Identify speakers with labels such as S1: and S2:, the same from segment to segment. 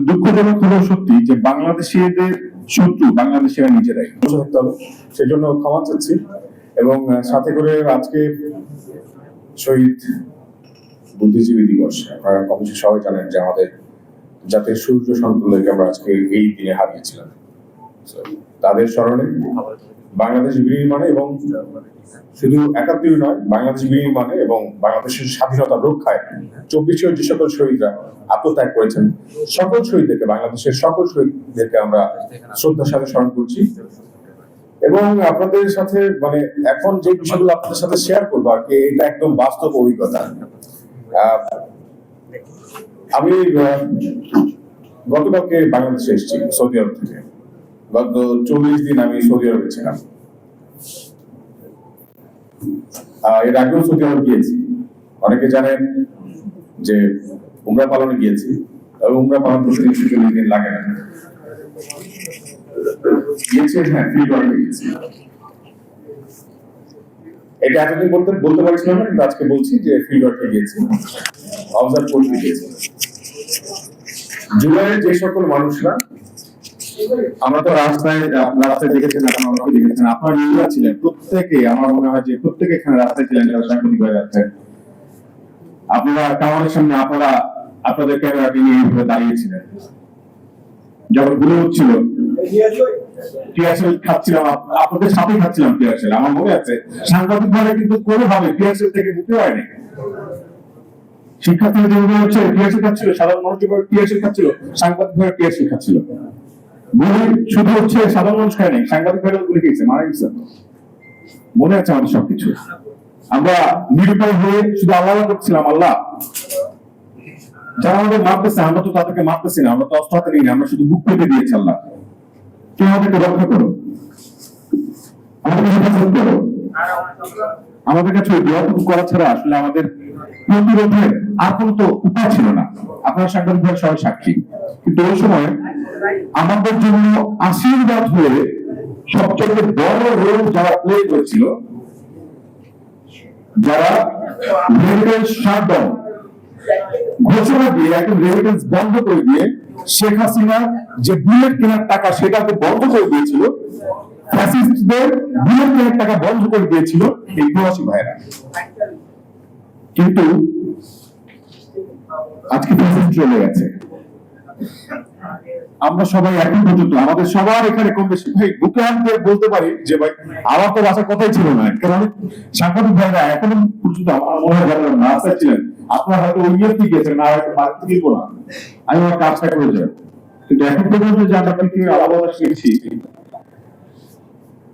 S1: দুঃখজনক হলো সত্যি যে বাংলাদেশিদের শত্রু বাংলাদেশিরা নিজেরাই। সেজন্য ক্ষমা চাচ্ছি। এবং সাথে করে আজকে শহীদ বুদ্ধিজীবী দিবস, আপনারা কম বেশি সবাই জানেন যে আমাদের জাতীয় সূর্য সন্তানদেরকে আমরা আজকে এই দিনে হারিয়েছিলাম। তাদের স্মরণে বাংলাদেশ বিনির্মাণে এবং শুধু ৭১ নয়, বাংলাদেশ বিনির্মাণে এবং বাংলাদেশের স্বাধীনতা রক্ষায় ২৪ যে সকল শহীদরা আত্মত্যাগ করেছেন, সকল শহীদদেরকে, বাংলাদেশের সকল শহীদদেরকে আমরা শ্রদ্ধার সাথে স্মরণ করছি। এবং আপনাদের সাথে মানে এখন যে বিষয়গুলো আপনাদের সাথে শেয়ার করবো আর কি, এটা একদম বাস্তব অভিজ্ঞতা। আমি গতকালকে বাংলাদেশে এসেছি সৌদি আরব থেকে। গত ৪০ দিন আমি সৌদি আরবে ছিলাম। এর আগেও সৌদি আরব গিয়েছি। অনেকে জানেন যে উমরা পালনে গিয়েছি, তবে উমরা পালন করতে ৪০ দিন লাগে না। গিয়েছি, হ্যাঁ, ফিল্ড ওয়ার্কে গিয়েছি। এটা এতদিন বলতে পারছিলাম না, কিন্তু আজকে বলছি যে ফিল্ড ওয়ার্কে গিয়েছি, অবজার্ভ করতে গিয়েছি। জুলাইয়ের যে সকল মানুষরা, আমরা তো রাস্তায় দেখেছেন, আপনারা দেখেছেন, আপনারা নিজেরা ছিলেন, প্রত্যেকে, আমার মনে হয় যে প্রত্যেকে এখানে রাস্তায় ছিলেন, যারা সাংবাদিক হয়ে যাচ্ছেন। আপনারা কামানের সামনে আপনাদের ক্যামেরাটি নিয়ে এইভাবে দাঁড়িয়েছিলেন। যখন গুলো হচ্ছিল, টিয়ারশেল খাচ্ছিলাম, আপনাদের সাথে খাচ্ছিলাম টিয়ারশেল। আমার মনে আছে সাংবাদিক ভাবে কিন্তু কোনোভাবে টিয়ারশেল থেকে মুক্তি হয়নি। শিক্ষার্থীরা যেভাবে হচ্ছে টিয়ারশেল খাচ্ছিল, সাধারণ মানুষ যেভাবে টিয়ারশেল খাচ্ছিল, সাংবাদিক ভাবে টিয়ারশেল খাচ্ছিল। গুলি শুধু হচ্ছে সাধারণ মানুষ খায় নাই, সাংবাদিক ভাইরা গুলি খেয়েছে, মারা গেছে। মনে আছে আমাদের সবকিছু। আমরা নিরুপায় হয়ে শুধু আল্লাহ করছিলাম, আল্লাহ যারা আমাদের মারতেছে, আমরা তো তাদেরকে মারতেছি না, আমরা তো অস্ত্র হাতে নিই না, আমরা শুধু বুক পেতে দিয়েছি, আল্লাহ তুমি আমাদেরকে রক্ষা করো, আমাদেরকে হেফাজত করো। আমাদের কাছে ওই দোয়াটুকু করা ছাড়া আসলে আমাদের প্রতিরোধের আর কোনো তো উপায় ছিল না। আপনারা সাংবাদিক ভাই সবাই সাক্ষী। কিন্তু ওই সময় আমাদের জন্য আশীর্বাদ হয়ে সবচেয়ে বড় রোল যারা প্লে করেছিল, যারা রেমিটেন্স শাটডাউন ঘোষণা দিয়ে একদম রেমিটেন্স বন্ধ করে দিয়ে শেখ হাসিনা যে বুলেট কেনার টাকা সেটাকে বন্ধ করে দিয়েছিল, ফ্যাসিস্টদের বুলেট কেনার টাকা বন্ধ করে দিয়েছিল এই প্রবাসী ভাইরা। কিন্তু আজকে ফ্যাসিস্ট চলে গেছে। আমরা সবাই এখন পর্যন্ত আমাদের সবার এখানে কম বেশি ভাই বুকে হাত দিয়ে বলতে পারি যে ভাই আমার তো বাসার কথাই ছিল না, কারণ সাংবাদিক ভাইরা এখনো পর্যন্ত আমার মনে হয় যারা রাস্তায় ছিলেন, আপনারা হয়তো ওই ইয়েতে গিয়েছেন না, হয়তো বাড়িতে গিয়ে না, আমি আমার কাজটা করে যাই। কিন্তু এখন পর্যন্ত যে আমরা পৃথিবীর আলাদা শিখেছি,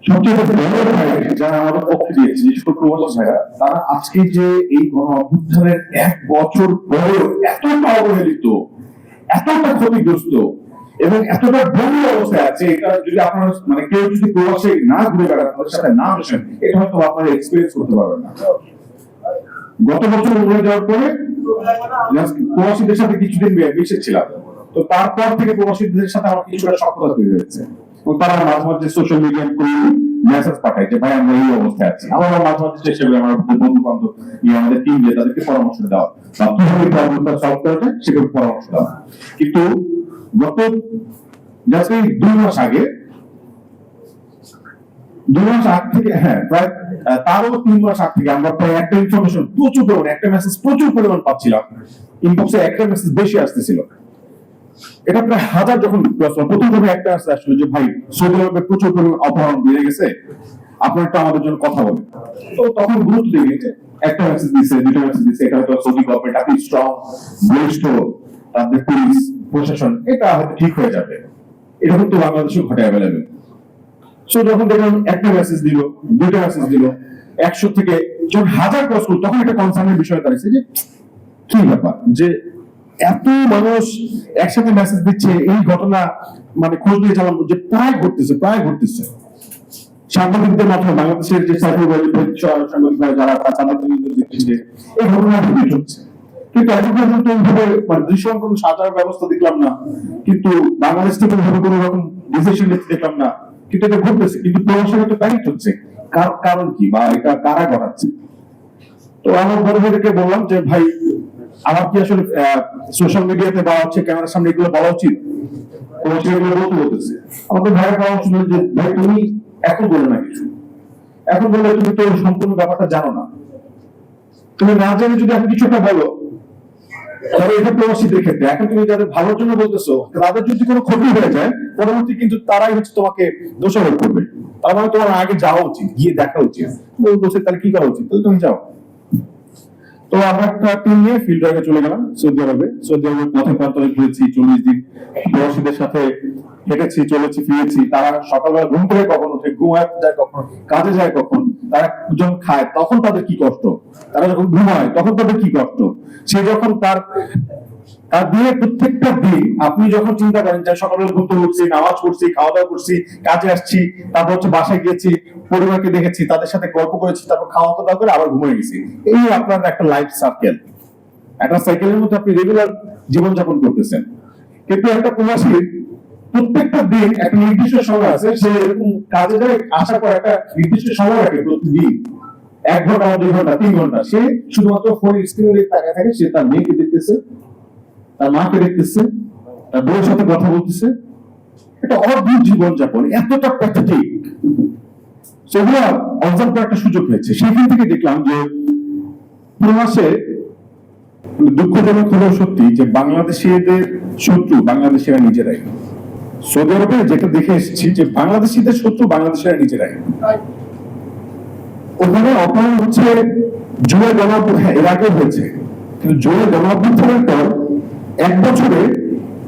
S1: সবচেয়ে বড় ভাই যারা আমাদের পক্ষে দিয়েছে প্রবাসী ভাইরা, তারা আজকে যে এই গণ অভ্যুত্থানের ১ বছর পরেও এতটা অবহেলিত, এতটা ক্ষতিগ্রস্ত এবং এতটা বড় অবস্থায় আছে, এটা যদি আপনারা মানে কেউ যদি প্রবাসে না ঘুরে বেড়ান, তাদের সাথে না বসেন, এটা হয়তো আপনারা এক্সপিরিয়েন্স করতে পারবেন না। গত বছর উড়ে যাওয়ার পরে প্রবাসীদের সাথে কিছুদিন মিশেছিলাম, তো তারপর থেকে প্রবাসীদের সাথে আমার কিছুটা সক্ষতা তৈরি হয়েছে। তারা মাঝে মাঝে সোশ্যাল মিডিয়া মেসেজ পাঠায় যে ভাই আমরা এই অবস্থায় আছি। আমরা মাঝে মাঝে চেষ্টা করি আমার বন্ধু বান্ধব আমাদের টিম দিয়ে তাদেরকে পরামর্শ দেওয়া বা কিভাবে প্রবলেমটা সলভ করা যায় সেভাবে পরামর্শ দেওয়া। কিন্তু গত জাস্ট ২ মাস আগে, ২ মাস আগ থেকে, হ্যাঁ প্রায় তারও ৩ মাস আগ থেকে আমরা প্রায় একটা ইনফরমেশন প্রচুর পরিমাণ, একটা মেসেজ প্রচুর পরিমাণ পাচ্ছিলাম। ইনবক্সে একটা মেসেজ বেশি আসতেছিল। এটা প্রায় ১০০০ যখন প্রথমভাবে একটা আসতে আসলো যে ভাই সৌদি আরবে প্রচুর পরিমাণ অপহরণ বেড়ে গেছে, আপনার একটা আমাদের জন্য কথা বলে। তো তখন গুরুত্ব দিয়ে নিয়েছে, একটা মেসেজ দিচ্ছে, ২টা মেসেজ দিচ্ছে, এটা হয়তো সৌদি গভর্নমেন্ট আপনি স্ট্রং, বলিষ্ঠ, তাদের পুলিশ প্রশাসন, এটা হয়তো ঠিক হয়ে যাবে। এটা কিন্তু বাংলাদেশে ঘটে অ্যাভেলেবেল। সো যখন দেখলাম একটা মেসেজ দিল, ২টা মেসেজ দিল, ১০০ থেকে যখন ১০০০ ক্রস করল, তখন একটা কনসার্নের বিষয় দাঁড়িয়েছে যে কি ব্যাপার যে এত মানুষ একসাথে মেসেজ দিচ্ছে। এই ঘটনা মানে খোঁজ নিয়ে জানলাম যে প্রায় ঘটতেছে। সাংবাদিকদের মাধ্যমে বাংলাদেশের যে সাংবাদিক যারা দেখছে এই ঘটনা হচ্ছে, কিন্তু এখন পর্যন্ত এইভাবে মানে দৃশ্যমান কোনো সাজার ব্যবস্থা দেখলাম না, কিন্তু বাংলাদেশ থেকে কোনো রকম ডিসিশন দেখলাম না। কিন্তু এটা ঘটতেছে, কিন্তু প্রবাসীরা একটা প্যানিক হচ্ছে, কারণ কি বা এটা কারা ঘটাচ্ছে। তো আমার বড় ভাইকে বললাম যে ভাই আমার কি আসলে সোশ্যাল মিডিয়াতে বা হচ্ছে ক্যামেরার সামনে এগুলো বলা উচিত? তোমার সেগুলো বলতে বলতেছে আমাদের ভাইয়ের বলা উচিত যে ভাই তুমি এখন বলো না কিছু, এখন বললে তুমি তো সম্পূর্ণ ব্যাপারটা জানো না, তুমি না জেনে যদি এখন কিছুটা বলো তাহলে এটা প্রবাসীদের ক্ষেত্রে এখন তুমি যাদের ভালোর জন্য বলতেছো তাদের যদি কোনো ক্ষতি হয়ে যায় পরবর্তী কিন্তু তারাই হচ্ছে তোমাকে দোষারোপ করবে। তার মানে তোমার আগে যাওয়া উচিত, গিয়ে দেখা উচিত, বলছে তাহলে কি করা উচিত, তাহলে তুমি যাও। তো আমরা একটা টিম নিয়ে ফিল্ড ড্রাইভে চলে গেলাম সৌদি আরবে। সৌদি আরবের পথে প্রান্তরে ঘুরেছি 40 দিন, প্রবাসীদের সাথে হেঁটেছি, চলেছি, ফিরেছি। তারা সকালবেলা ঘুম থেকে কখন উঠে, ঘুমাতে যায় কখন, কাজে যায় কখন, তারা যখন খায় তখন তাদের কি কষ্ট, তারা যখন ঘুমায় তখন তাদের কি কষ্ট, সে যখন তার দিয়ে প্রত্যেকটা দিন আপনি যখন চিন্তা করেন যে সকালে ঘুম থেকে উঠছি, নামাজ পড়ছি, খাওয়া দাওয়া করছি, কাজে আসছি, তারপর হচ্ছে বাসায় গিয়েছি, পরিবারকে দেখেছি, তাদের সাথে গল্প করেছি, তারপর খাওয়া দাওয়া করে আবার ঘুমিয়ে গেছি। এই আপনার একটা লাইফ সার্কেল, একটা সাইকেলের মধ্যে আপনি রেগুলার জীবনযাপন করতেছেন। কিন্তু একটা প্রবাসীর প্রত্যেকটা দিন একটা নির্দিষ্ট সময় আছে, সে এরকম কাজে যায়, আসার পর একটা নির্দিষ্ট সময় রাখে প্রতিদিন 1 ঘন্টা, 2 ঘন্টা, 3 ঘন্টা সে শুধুমাত্র ফোনের স্ক্রিনে তাকায় থাকে। সে তার মেয়েকে দেখতেছে, তার মাকে দেখতেছে, তার বউয়ের সাথে কথা বলতেছে। এটা অদ্ভুত জীবনযাপন, এতটা প্যাথেটিক। সেগুলো অবজার্ভ করার একটা সুযোগ হয়েছে। সেখান থেকে দেখলাম যে প্রবাসে দুঃখজনক হলেও সত্যি যে বাংলাদেশিদের শত্রু বাংলাদেশিরা নিজেরাই। সৌদি আরবে যেটা দেখে এসেছি যে বাংলাদেশিদের শত্রু বাংলাদেশিরা নিজেরাই। ওখানে অপরাধ হচ্ছে জুয়ে গণঅভ্যুত্থান, এর আগে হয়েছে, কিন্তু জুয়ে গণঅভ্যুত্থানের পর 1 বছরে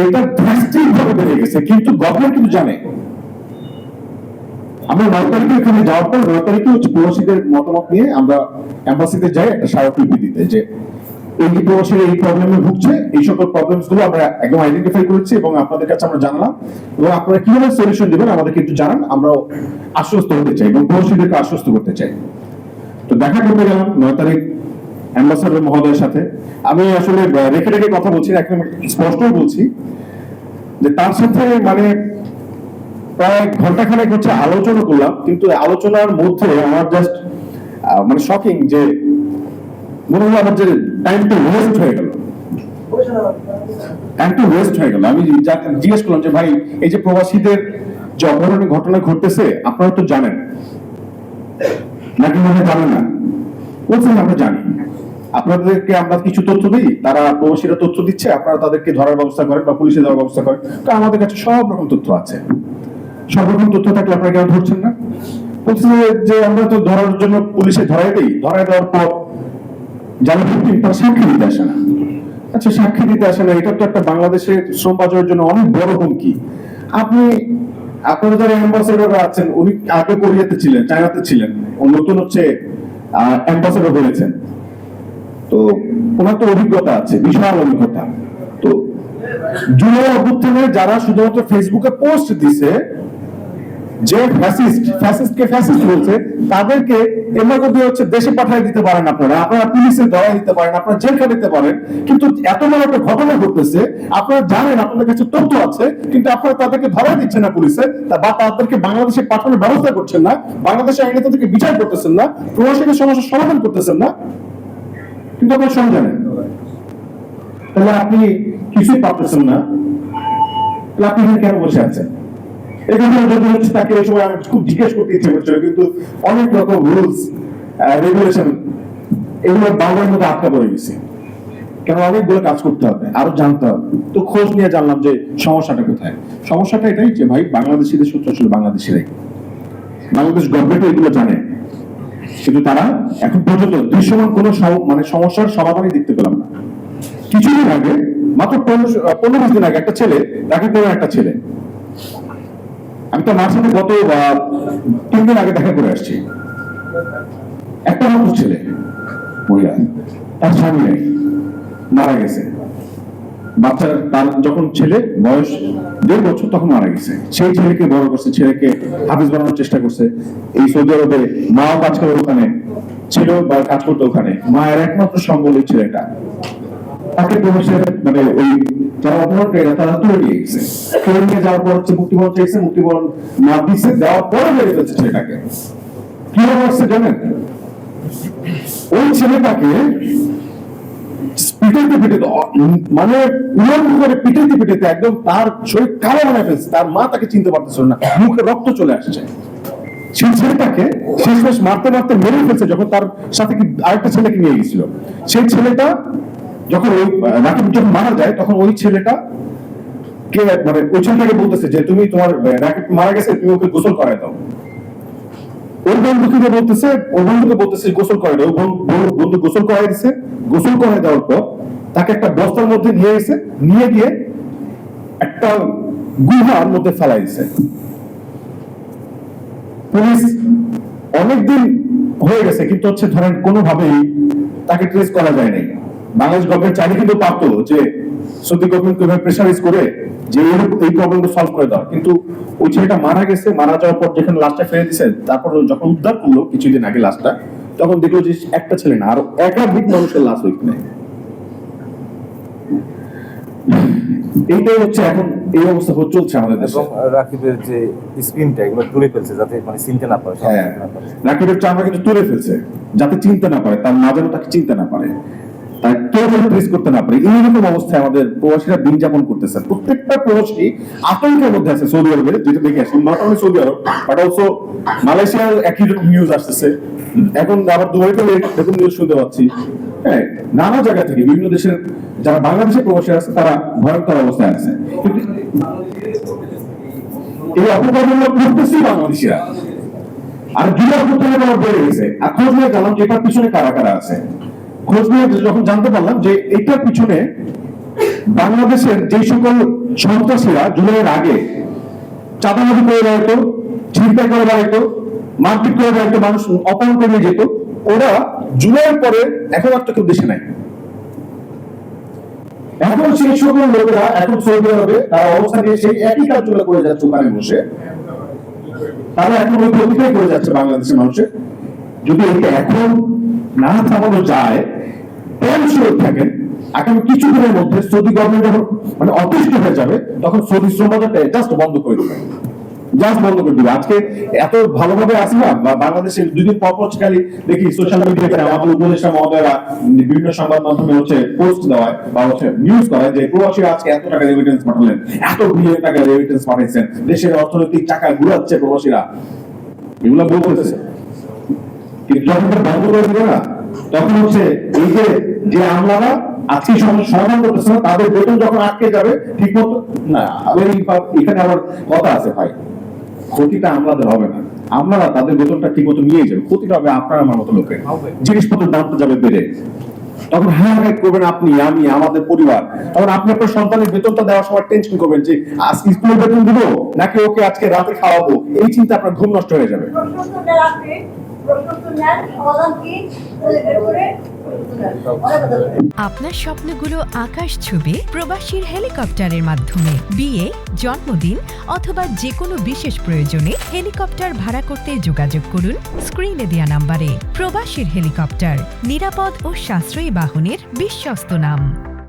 S1: এটা ড্রাস্টিক ভাবে বেড়ে গেছে, কিন্তু গভর্নমেন্ট কিন্তু জানে। আমরা 9 তারিখে এখানে যাওয়ার পর 9 তারিখে হচ্ছে প্রবাসীদের মতামত নিয়ে আমরা এম্বাসিতে যাই একটা স্মারকলিপি দিতে, যে এই প্রবাসীরা এই প্রবলেমে ভুগছে, এই সকল প্রবলেমস গুলো আমরা একদম আইডেন্টিফাই করেছি এবং আপনাদের কাছে আমরা জানালাম, এবং আপনারা কিভাবে সলিউশন দিবেন আমাদেরকে একটু জানান, আমরা আশ্বস্ত হতে চাই এবং প্রবাসীদেরকে আশ্বস্ত করতে চাই। তো দেখা করতে গেলাম 9 তারিখ অ্যাম্বাসাডর মহোদয়ের সাথে। আমি আসলে রেখে রেখে কথা বলছি, একদম স্পষ্টই বলছি যে তার সাথে মানে প্রায় ঘন্টাখানেক হচ্ছে আলোচনা করলাম, কিন্তু আলোচনার মধ্যে আমার জাস্ট মানে শকিং যে মনে হলো আমার যে টাইমটা ওয়েস্ট হয়ে গেল, টাইমটা ওয়েস্ট হয়ে গেল। আমি জিজ্ঞেস করলাম যে ভাই এই যে প্রবাসীদের যে অপহরণের ঘটনা ঘটতেছে আপনারা তো জানেন নাকি মনে জানেন না? বলছেন আমরা জানি, আপনাদেরকে আমরা কিছু তথ্য দিই, তারা প্রবাসীরা তথ্য দিচ্ছে, আপনারা তাদেরকে ধরার ব্যবস্থা করেন বা পুলিশে দেওয়ার ব্যবস্থা করেন। তো আমাদের কাছে সব রকম তথ্য আছে, সব রকম তথ্য থাকলে আপনারা কেন ধরছেন না? বলছে যে আমরা তো ধরার জন্য পুলিশে ধরাই দিই, ধরাই দেওয়ার পর যারা ভিকটিম তারা সাক্ষী দিতে আসে না। আচ্ছা সাক্ষী দিতে আসে না, এটা তো একটা বাংলাদেশের শ্রম বাজারের জন্য অনেক বড় হুমকি। আপনি আপনারা যারা অ্যাম্বাসেডর আছেন, উনি আগে কোরিয়াতে ছিলেন, চায়নাতে ছিলেন, ও নতুন হচ্ছে অ্যাম্বাসেডর হয়েছেন, তো ওনার তো অভিজ্ঞতা আছে, বিশাল অভিজ্ঞতা। তো জুলাই অভ্যুত্থানে যারা শুধুমাত্র ফেসবুকে পোস্ট দিছে যে ফ্যাসিস্টকে ফ্যাসিস্ট বলছে, তাদেরকে এমআরও দিয়ে হচ্ছে দেশে পাঠিয়ে দিতে পারেন, আপনারা পুলিশে ধরা দিতে পারেন, আপনারা জেল খাটাতে পারেন। কিন্তু এত বড় একটা ঘটনা ঘটতেছে, আপনারা জানেন, আপনাদের কাছে তথ্য আছে, কিন্তু আপনারা তাদেরকে ধরা দিচ্ছেন না পুলিশে, বা তাদেরকে বাংলাদেশে পাঠানোর ব্যবস্থা করছেন না, বাংলাদেশের আইনে তাদেরকে বিচার করতেছেন না, প্রবাসীদের সমস্যার সমাধান করতেছেন না, কিন্তু আপনারা সব জানেন। তাহলে আপনি কিছুই পাচ্ছেন না, তাহলে আপনি কেন বসে আছেন? এখানে যদি হচ্ছে তাকে এই সময় আমি খুব জিজ্ঞেস করতে ইচ্ছে করছিল, কিন্তু অনেক রকম রুলস রেগুলেশন এগুলো বাংলার মধ্যে আটকা পড়ে গেছে, কেন অনেকগুলো কাজ করতে হবে, আরো জানতে হবে। তো খোঁজ নিয়ে জানলাম যে সমস্যাটা কোথায়। সমস্যাটা এটাই যে ভাই বাংলাদেশিদের সূত্র ছিল বাংলাদেশিরাই, বাংলাদেশ গভর্নমেন্ট এগুলো জানে, কিন্তু তারা এখন পর্যন্ত দৃশ্যমান কোনো মানে সমস্যার সমাধানই দেখতে পেলাম না। কিছুদিন আগে মাত্র 15-20 দিন আগে একটা ছেলে, তাকে কোনো একটা ছেলে, আমি তো মার সাথে গত 3 দিন আগে দেখা করে আসছি, একটা মাত্র ছেলে, মহিলা, তার স্বামী নেই, মারা গেছে। বাচ্চার তার যখন ছেলে বয়স 1.5 বছর তখন মারা গেছে। সেই ছেলেকে বড় করছে, ছেলেকে হাফিজ বানানোর চেষ্টা করছে। এই সৌদি আরবে মাও কাজ করে ওখানে ছিল বা কাজ করতো ওখানে, মায়ের একমাত্র সম্বল এই ছেলেটা। তাকে প্রবেশের মানে ওই যারা অপরাধীরা তারা তুলে নিয়ে গেছে, তুলে নিয়ে যাওয়ার পর হচ্ছে মুক্তিপণ চাইছে, মুক্তিপণ না দিচ্ছে, দেওয়ার পরে মেরে ফেলছে ছেলেটাকে। কি অবস্থা জানেন? ওই ছেলেটাকে পিটাইতে পিটাইতে মানে উলঙ্গ করে পিটাইতে পিটাইতে একদম তার শরীর কালো বানায় ফেলছে, তার মা তাকে চিনতে পারতেছিল না, মুখে রক্ত চলে আসছে। সেই ছেলেটাকে শেষমেশ মারতে মারতে মেরে ফেলছে যখন তার সাথে কি আরেকটা ছেলেকে নিয়ে গেছিল। সেই ছেলেটা যখন ওই রাকিব যখন মারা যায় তখন ওই ছেলেটা কে মানে ওই ছেলেটাকে বলতেছে যে তুমি তোমার রাকিব মারা গেছে, তুমি ওকে গোসল করায় দাও। ওর বন্ধুকে বলতেছে গোসল করে দাও। বন্ধু গোসল করাই দিছে। গোসল করাই দেওয়ার পর তাকে একটা বস্তার মধ্যে নিয়ে গেছে, নিয়ে গিয়ে একটা গুহার মধ্যে ফেলাই দিছে। পুলিশ অনেকদিন হয়ে গেছে কিন্তু হচ্ছে ধরেন কোনোভাবেই তাকে ট্রেস করা যায় নাই। বাংলাদেশ গভর্নমেন্ট চাইলে কিন্তু পারতো যে সৌদি গভর্নমেন্ট কিভাবে প্রেসারাইজ করে যে এই প্রবলেমটা সলভ করে দেওয়া, কিন্তু ওই ছেলেটা মারা গেছে। মারা যাওয়ার পর যেখানে লাশটা ফেলে দিছে, তারপর যখন উদ্ধার করলো কিছুদিন আগে লাশটা, তখন দেখলো যে একটা ছেলে না আরো একাধিক মানুষের লাশ ওইখানে। এইটাই হচ্ছে এখন এই অবস্থা চলছে আমাদের দেশে।
S2: এবং রাকিবের যে স্ক্রিনটা এগুলো তুলে ফেলছে যাতে মানে চিনতে না পারে।
S1: হ্যাঁ, রাকিবের চামড়া কিন্তু তুলে ফেলছে যাতে চিনতে না পারে, তার মা যেন তাকে চিনতে না পারে, তাই কেউ যেন ট্রেস করতে না পারে। এইরকম অবস্থায় আমাদের প্রবাসীরা দিন যাপন করতেছে। প্রত্যেকটা প্রবাসী আতঙ্কের মধ্যে আছে সৌদি আরবে, যেটা দেখে আসি not only Saudi Arab but also মালয়েশিয়ার একই রকম নিউজ আসতেছে, এখন আবার দুবাইতে এরকম নিউজ শুনতে পাচ্ছি। হ্যাঁ, নানা জায়গা থেকে বিভিন্ন দেশের যারা বাংলাদেশের প্রবাসী আছে তারা ভয়ঙ্কর অবস্থায় আছে। কিন্তু এই অপকর্মগুলো করতেছি বাংলাদেশিরা, আর দুবার ঘটনা বেড়ে গেছে। আর খোঁজ নিয়ে জানলাম যে এটার পিছনে কারা কারা আছে। খোঁজ নিয়ে যখন জানতে পারলাম যে এটার পিছনে বাংলাদেশের যে সকল সন্ত্রাসীরা জুলাইয়ের আগে চাঁদাবাজি করে বেড়াইতো, ছিনতাই করে বেড়াইতো, মারপিট করে বেড়াইতো, মানুষ অপহরণ করে নিয়ে যেত, ওরা জুলাইয়ের পরে এখন আর তো কেউ দেশে নাই। এখন সেই সকল লোকেরা এখন সৌদি আরবে তারা অবস্থা নিয়ে সেই একই কাজগুলো করে যাচ্ছে ওখানে বসে। তারা এখন ওই প্রতিক্রিয়া করে যাচ্ছে বাংলাদেশের মানুষের। যদি এটা এখন না থামানো যায়, থাকেন আগামী কিছু দিনের মধ্যে সৌদি গভর্নমেন্ট যখন মানে অতিষ্ঠ হয়ে যাবে, তখন সৌদি শ্রম বাজারটা জাস্ট বন্ধ করে দেবে, জাস্ট বন্ধ করে দিবে। আজকে এত ভালোভাবে আসি না বাংলাদেশের, দুদিন পর পর খালি দেখি সোশ্যাল মিডিয়াতে আমাদের উপদেষ্টা মহোদয়রা বিভিন্ন সংবাদ মাধ্যমে হচ্ছে পোস্ট দেওয়ায় বা হচ্ছে নিউজ করায় যে প্রবাসীরা আজকে এত টাকা রেমিটেন্স পাঠালেন, এত বিলিয়ন টাকা রেমিটেন্স পাঠাইছেন, দেশের অর্থনৈতিক টাকা ঘুরাচ্ছে প্রবাসীরা, এগুলো বলতেছে। কিন্তু যখন বন্ধ করে দিবে না, তখন হচ্ছে এই যে আমলারা আজকে সমাধান করতেছে না, তাদের বেতন যখন আটকে যাবে ঠিক মতো না। এখানে আবার কথা আছে ভাই, ক্ষতিটা আমাদের হবে না, আপনারা তাদের বেতনটা ঠিক মতো নিয়ে যাবে, ক্ষতিটা হবে আপনার আমার মতো লোকের। জিনিসপত্রের দামটা যাবে বেড়ে, তখন হ্যাঁ করবেন আপনি, আমি, আমাদের পরিবার। তখন আপনি আপনার সন্তানের বেতনটা দেওয়ার সময় টেনশন করবেন যে আজকে স্কুলের বেতন দিব নাকি ওকে আজকে রাতে খাওয়াবো, এই চিন্তা আপনার ঘুম নষ্ট হয়ে যাবে।
S3: আপনার স্বপ্নগুলো আকাশ ছুবে প্রবাসীর হেলিকপ্টারের মাধ্যমে। বিয়ে, জন্মদিন অথবা যে কোনো বিশেষ প্রয়োজনে হেলিকপ্টার ভাড়া করতে যোগাযোগ করুন স্ক্রিনে দেয়া নাম্বারে। প্রবাসীর হেলিকপ্টার, নিরাপদ ও সাশ্রয়ী বাহনের বিশ্বস্ত নাম।